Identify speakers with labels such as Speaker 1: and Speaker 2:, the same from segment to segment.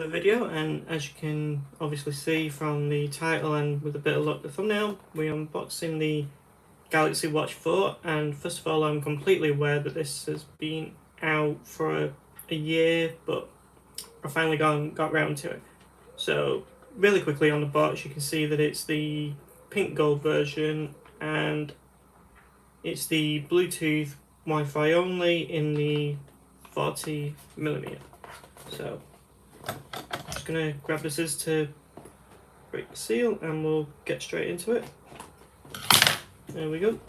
Speaker 1: the video, and as you can obviously see from the title and with a bit of luck the thumbnail, we're unboxing the Galaxy Watch 4. And first of all, I'm completely aware that this has been out for a year, but I finally got round to it. So really quickly on the box, you can see that it's the pink gold version, and it's the Bluetooth Wi-Fi only in the 40mm. So I'm just gonna grab the scissors to break the seal and we'll get straight into it. There we go.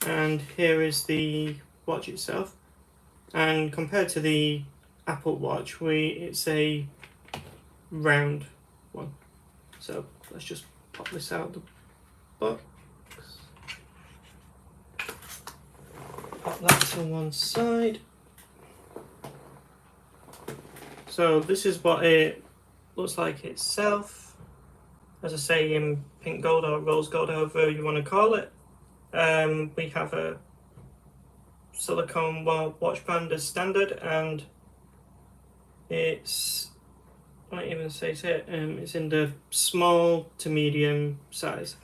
Speaker 1: And here is the watch itself, and compared to the Apple Watch, it's a round one. So let's just pop this out the box, pop that to one side. So this is what it looks like itself, as I say, in pink gold or rose gold, however you want to call it. We have a silicone watch band as standard, and it's, I might even say it here, it's in the small to medium size.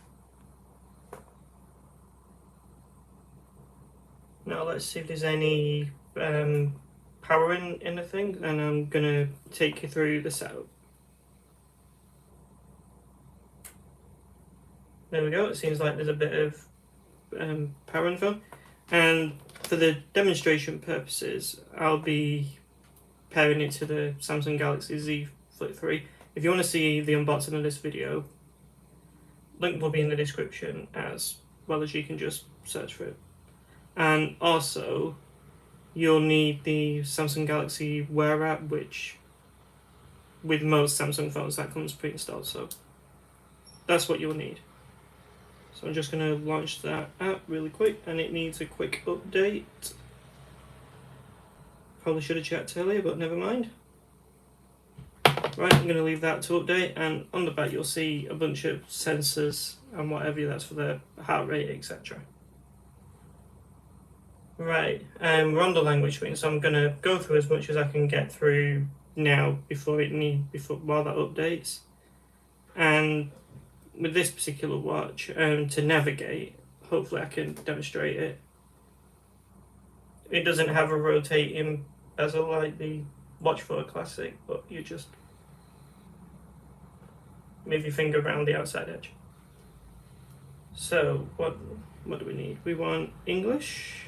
Speaker 1: Now let's see if there's any power in the thing, and I'm gonna take you through the setup. There we go, it seems like there's a bit of power info, and for the demonstration purposes I'll be pairing it to the Samsung Galaxy Z Flip 3. If you want to see the unboxing of this video, link will be in the description, as well as you can just search for it. And also you'll need the Samsung Galaxy Wear app, which with most Samsung phones that comes pre-installed, so that's what you'll need. So I'm just going to launch that app really quick, and it needs a quick update. Probably should have checked earlier, but never mind. Right, I'm going to leave that to update, and on the back you'll see a bunch of sensors and whatever that's for the heart rate, etc. Right, we're on the language screen, so I'm going to go through as much as I can get through now while that updates. And with this particular watch, to navigate, hopefully I can demonstrate it. It doesn't have a rotating bezel like the Watch 4 Classic, but you just move your finger around the outside edge. So what do we need? We want English.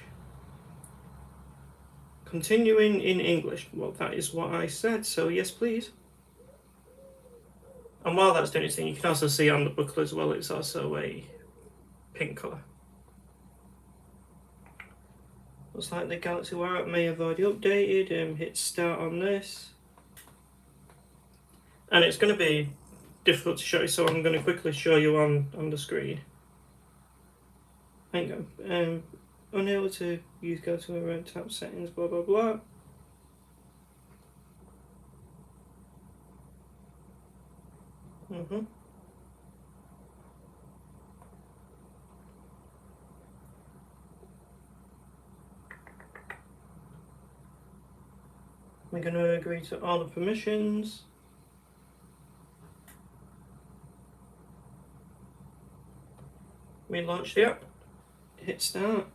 Speaker 1: Continuing in English. Well, that is what I said, so yes please. And while that's doing its thing, you can also see on the buckle as well, it's also a pink colour. Looks like the Galaxy Wear app may have already updated. Hit start on this. And it's going to be difficult to show you, so I'm going to quickly show you on the screen. Hang on. Unable to use go to around tap settings, blah blah blah. We're going to agree to all the permissions. Relaunch the app. Hit start.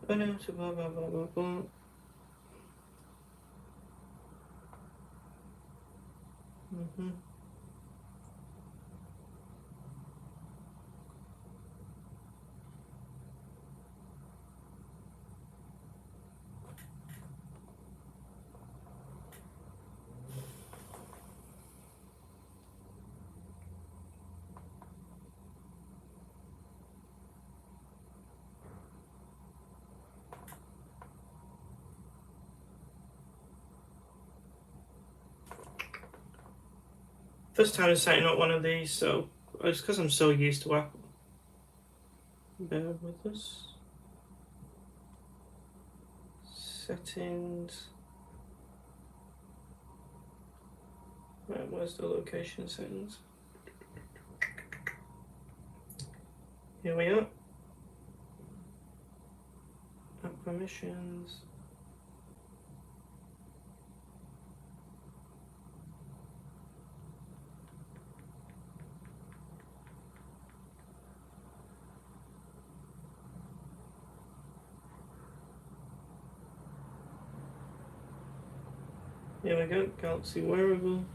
Speaker 1: Blah blah blah blah blah. First time setting up one of these, so it's because I'm so used to Apple. Bear with us. Settings. where's the location settings? Here we are. App permissions. Here we go, Galaxy wearable.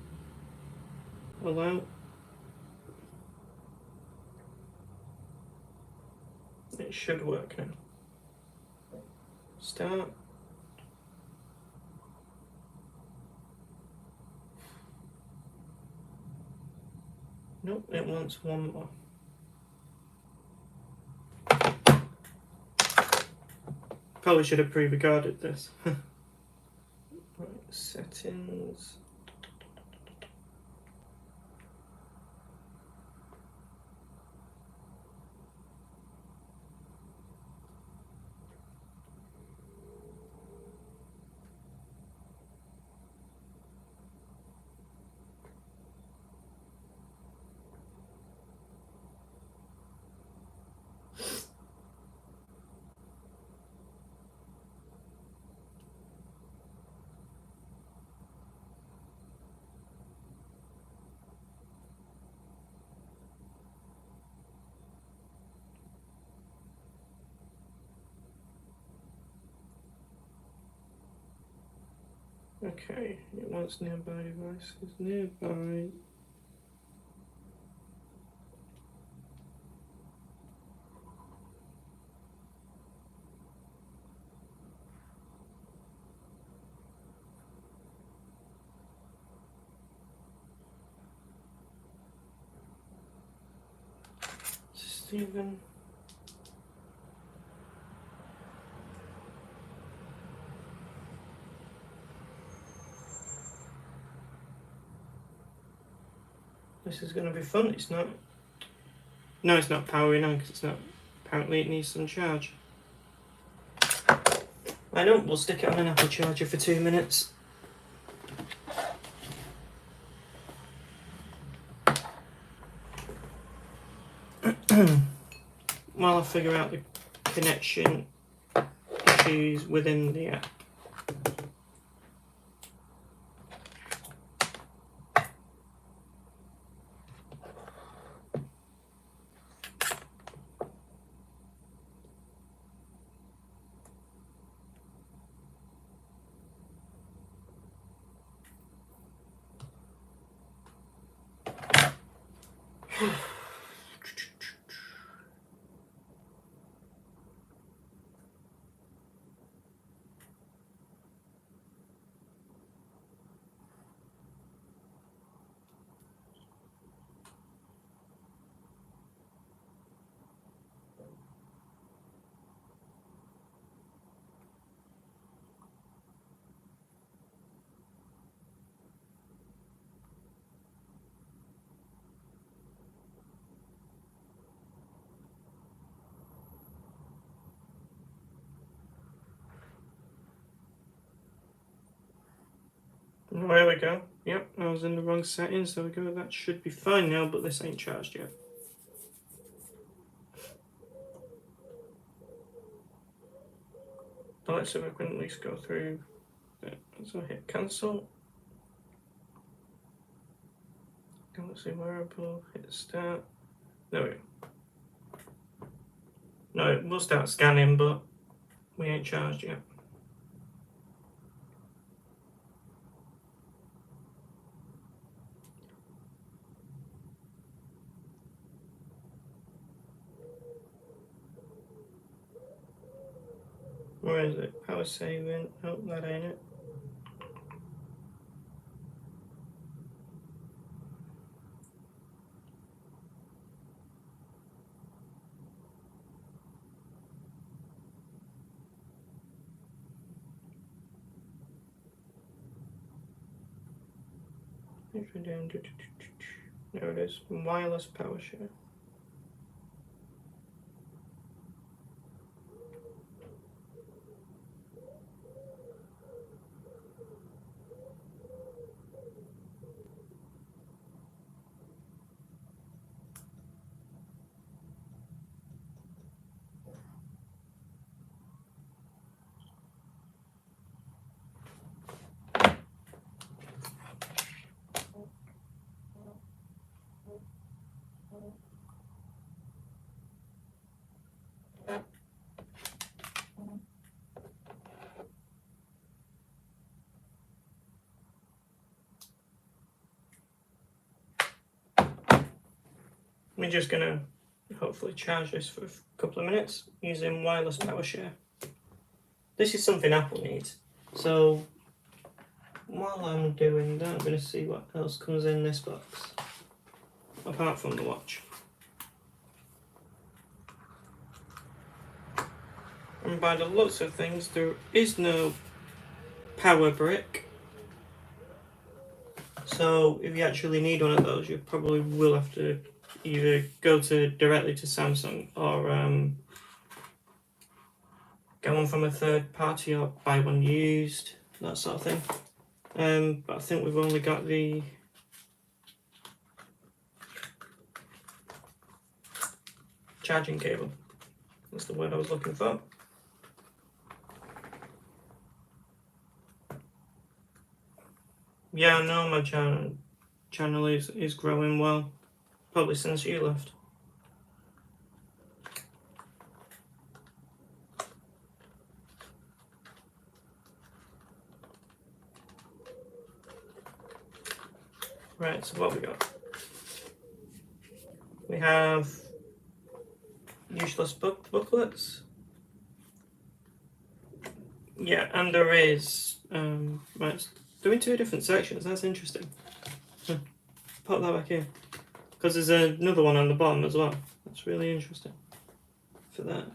Speaker 1: Allow. It should work now. Start. Nope, it wants one more. Probably should have pre-recorded this. Right, settings. Okay, it wants nearby devices. Nearby. Stephen. This is going to be fun. It's not. No, it's not powering on because it's not. Apparently, it needs some charge. I know. We'll stick it on an Apple charger for 2 minutes. While I figure out the connection issues within the app. There we go. Yep, I was in the wrong settings. There we go. That should be fine now, but this ain't charged yet. But let's see if we can at least go through. So hit cancel. Galaxy wearable. Hit start. There we go. No, we'll start scanning, but we ain't charged yet. Where is it? Power saving. Oh, that ain't it. There it is. Wireless power share. We're just going to hopefully charge this for a couple of minutes using wireless power share. This is something Apple needs. So while I'm doing that, I'm going to see what else comes in this box, apart from the watch. And by the looks of things, there is no power brick. So if you actually need one of those, you probably will have to either go directly to Samsung or get one from a third party or buy one used, that sort of thing. But I think we've only got the charging cable. That's the word I was looking for. Yeah, I know my channel is growing well, probably since you left. Right, so what we got? We have useless booklets. Yeah, and there is right, they're in two different sections. That's interesting. Put that back in, because there's another one on the bottom as well. That's really interesting for that.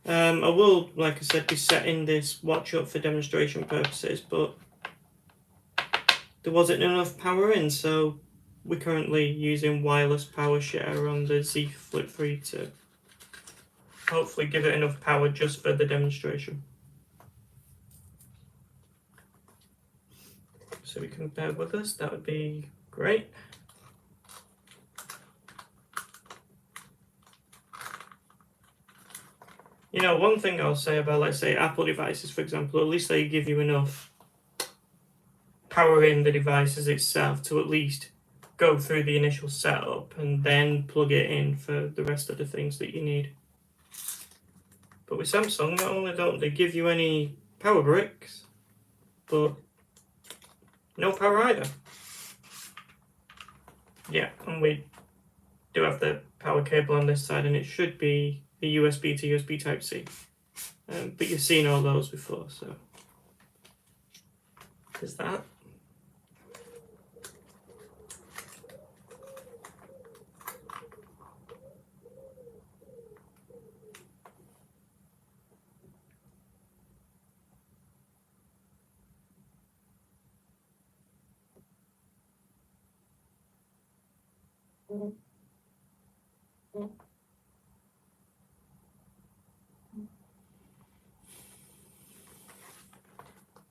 Speaker 1: I will, like I said, be setting this watch up for demonstration purposes, but there wasn't enough power in, so we're currently using wireless power share on the Z Flip 3 to hopefully give it enough power just for the demonstration. So we can bear with us, that would be great. You know, one thing I'll say about, let's say, Apple devices, for example, at least they give you enough power in the devices itself to at least go through the initial setup and then plug it in for the rest of the things that you need. But with Samsung, not only don't they give you any power bricks, but no power either. Yeah, and we do have the power cable on this side, and it should be a USB to USB Type-C. But you've seen all those before, so there's that.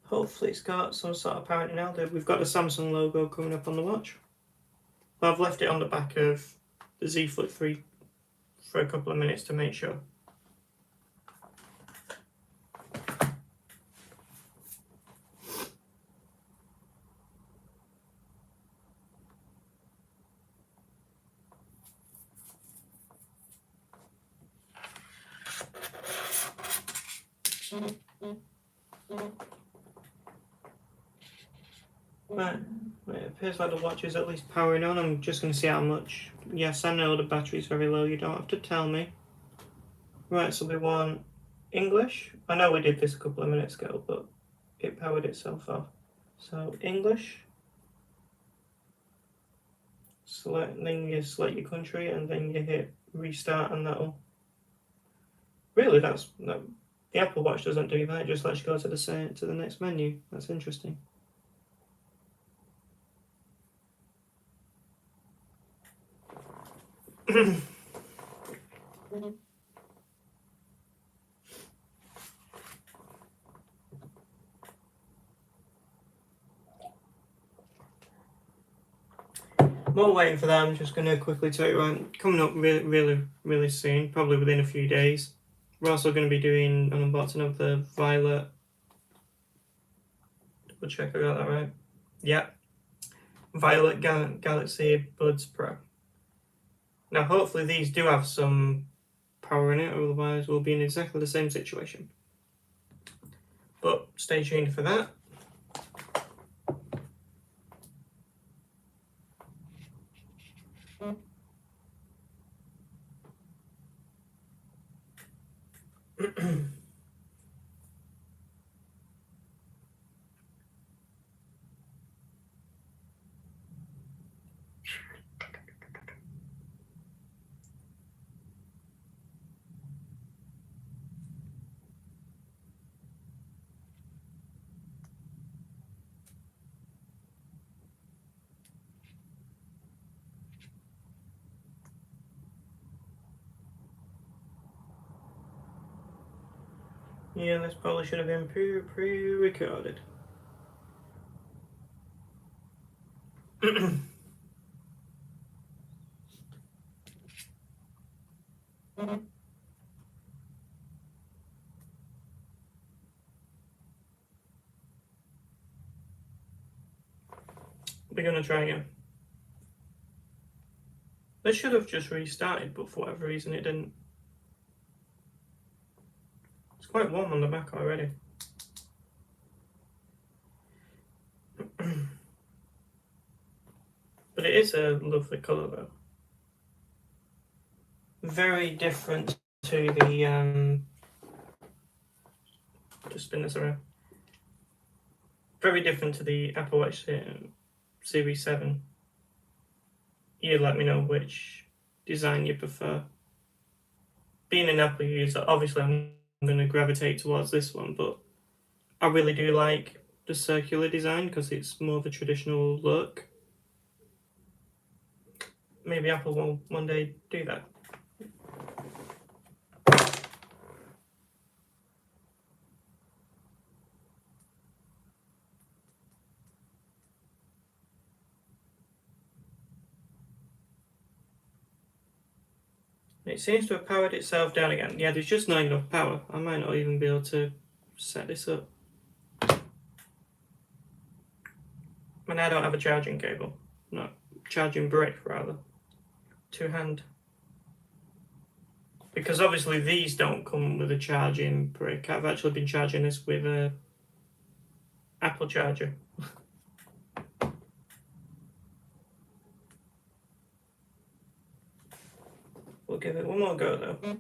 Speaker 1: Hopefully it's got some sort of power now. We've got the Samsung logo coming up on the watch. But I've left it on the back of the Z Flip 3 for a couple of minutes to make sure. Right, it appears like the watch is at least powering on. I'm just going to see how much. Yes, I know the battery's very low, you don't have to tell me. Right, so we want English. I know we did this a couple of minutes ago, but it powered itself off. So English. Then you select your country and then you hit restart, and that'll. Really, the Apple Watch doesn't do that. It just lets you go to the next menu. That's interesting. While waiting for that, I'm just going to quickly tell you, right, coming up really soon, probably within a few days, we're also going to be doing an unboxing of the Violet. Double check I got that right. Yeah. Violet Galaxy Buds Pro. Now, hopefully these do have some power in it, otherwise we'll be in exactly the same situation. But stay tuned for that. Yeah, this probably should have been pre-recorded. We're gonna try again. This should have just restarted, but for whatever reason it didn't. It's quite warm on the back already. But it is a lovely colour though. Very different to the just spin this around. Very different to the Apple Watch Series 7. You let me know which design you prefer. Being an Apple user, obviously I'm going to gravitate towards this one, but I really do like the circular design because it's more of a traditional look. Maybe Apple will one day do that. It seems to have powered itself down again. Yeah, there's just not enough power. I might not even be able to set this up. And I don't have a charging cable. No, charging brick rather. Two-hand. Because obviously these don't come with a charging brick. I've actually been charging this with a Apple charger. We'll give it one more go though.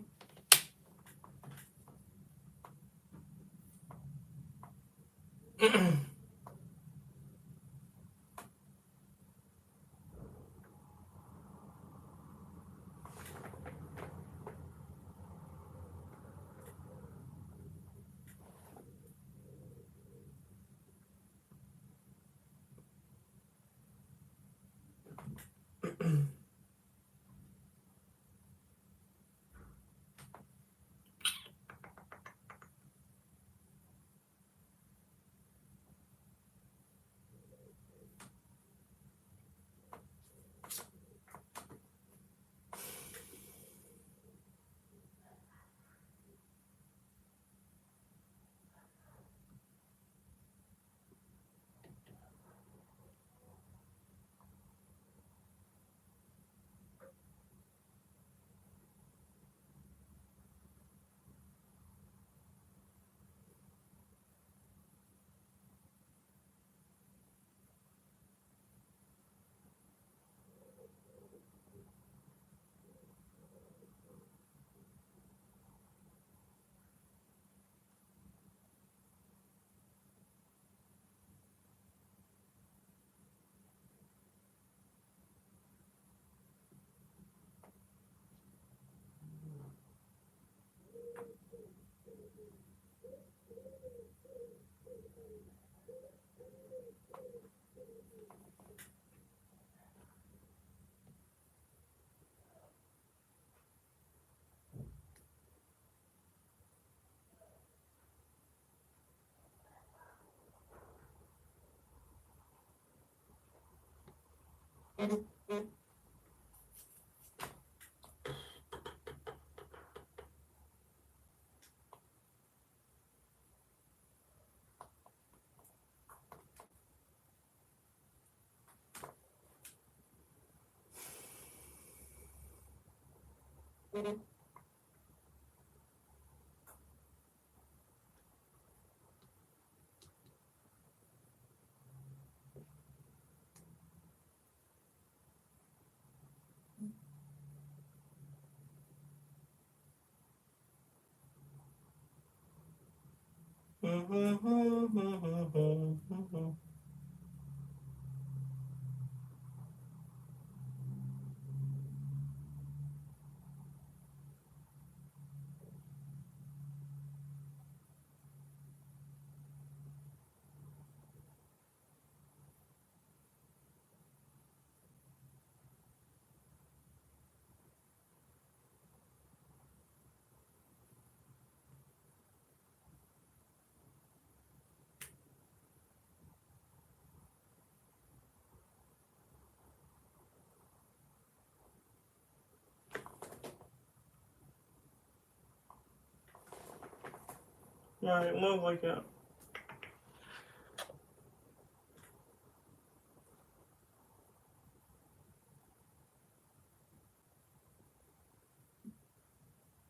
Speaker 1: Right, what have we got?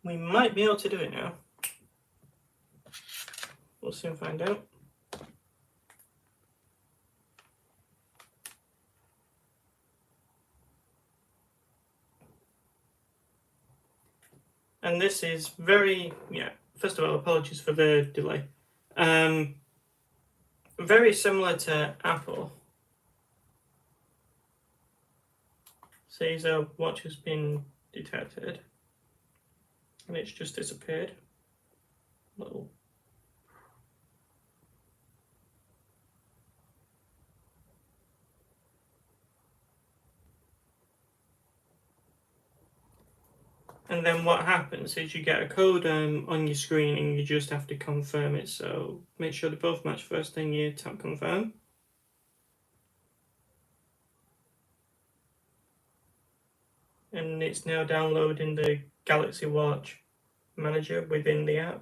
Speaker 1: We might be able to do it now. We'll soon find out. And this is very, first of all, apologies for the delay. Very similar to Apple. Says a watch has been detected. And it's just disappeared. Little. And then what happens is you get a code on your screen and you just have to confirm it. So make sure they both match first, then you tap confirm. And it's now downloading the Galaxy Watch Manager within the app.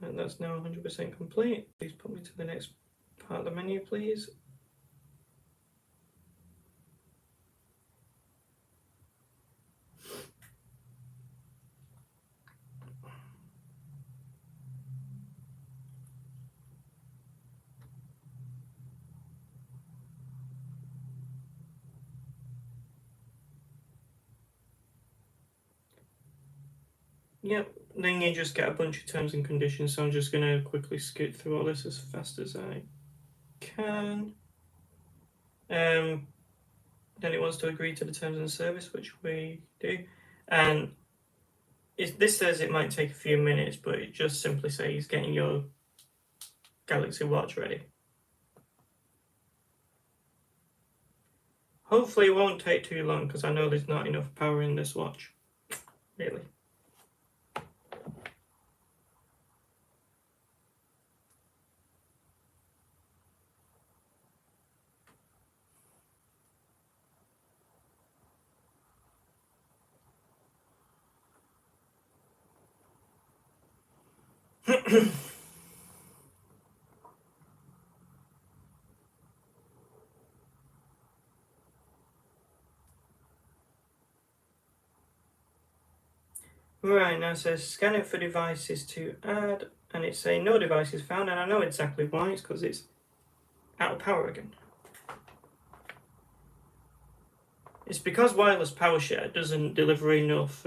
Speaker 1: And that's now 100% complete. Please put me to the next part of the menu, please. Yep, then you just get a bunch of terms and conditions, so I'm just going to quickly skip through all this as fast as I can. Then it wants to agree to the terms and service, which we do. And this says it might take a few minutes, but it just simply says getting your Galaxy Watch ready. Hopefully it won't take too long, because I know there's not enough power in this watch, really. Right, now it says scan it for devices to add, and it's saying no device is found, and I know exactly why. It's because it's out of power again. It's because wireless power share doesn't deliver enough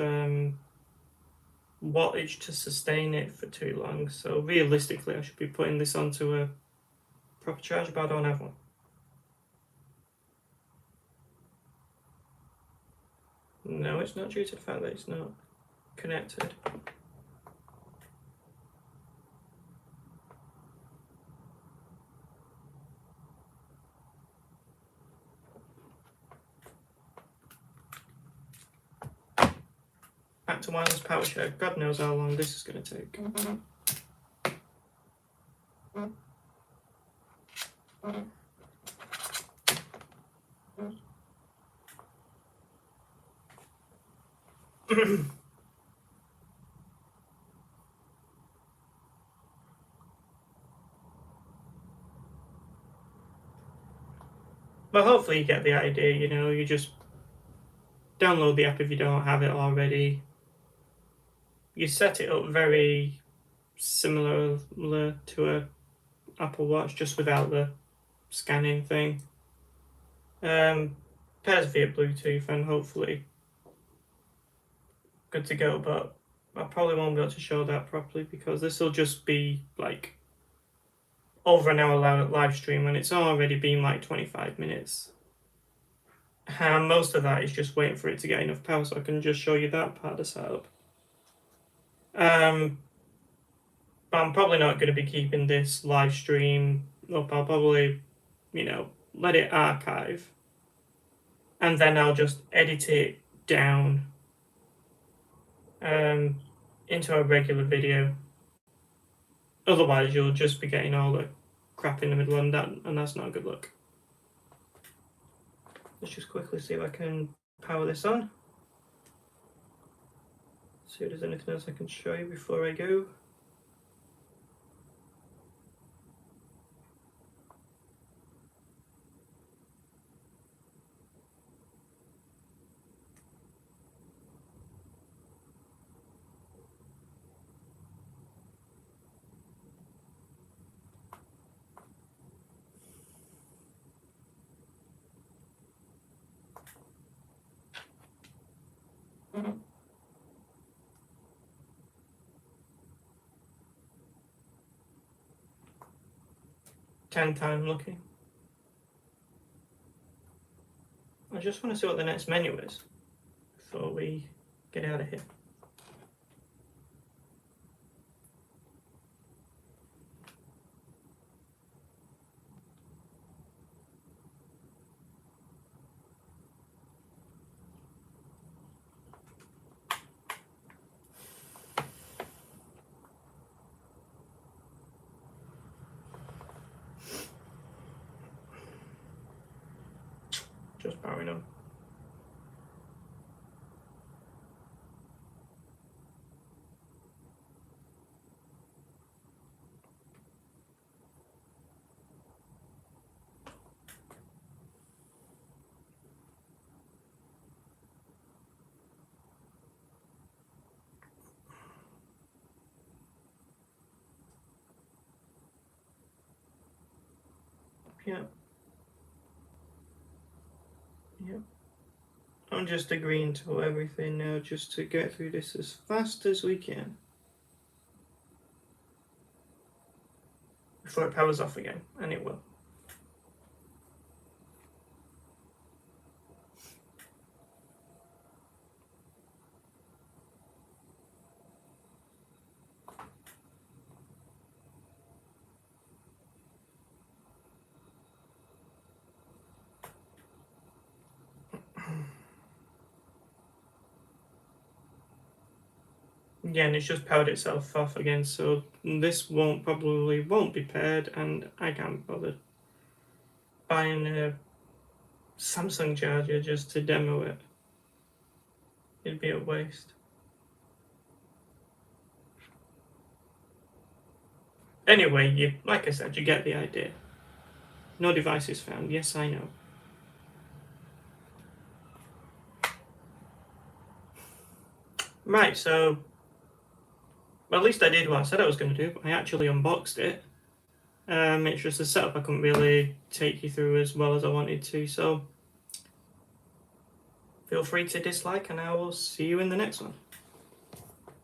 Speaker 1: wattage to sustain it for too long. So realistically, I should be putting this onto a proper charger, but I don't have one. No, it's not due to the fact that it's not connected. Back to wireless power share. God knows how long this is going to take. But hopefully you get the idea, you just download the app if you don't have it already. You set it up very similar to a Apple Watch, just without the scanning thing. Pairs via Bluetooth and hopefully good to go, but I probably won't be able to show that properly because this will just be like over an hour live stream and it's already been like 25 minutes. And most of that is just waiting for it to get enough power so I can just show you that part of the setup. But I'm probably not going to be keeping this live stream up. I'll probably, let it archive. And then I'll just edit it down into a regular video. Otherwise, you'll just be getting all the crap in the middle, and that's not a good look. Let's just quickly see if I can power this on. See if there's anything else I can show you before I go. Mm-hmm. 10 time lucky. I just want to see what the next menu is before we get out of here. Just powering on. Yeah. Yeah. I'm just agreeing to everything now just to get through this as fast as we can. Before it powers off again, and it will. Again, it's just powered itself off again, so this probably won't be paired, and I can't bother buying a Samsung charger just to demo it. It'd be a waste. Anyway, like I said, you get the idea. No devices found. Yes, I know. Right, so well, at least I did what I said I was going to do. I actually unboxed it. It's just a setup I couldn't really take you through as well as I wanted to, so feel free to dislike, and I will see you in the next one.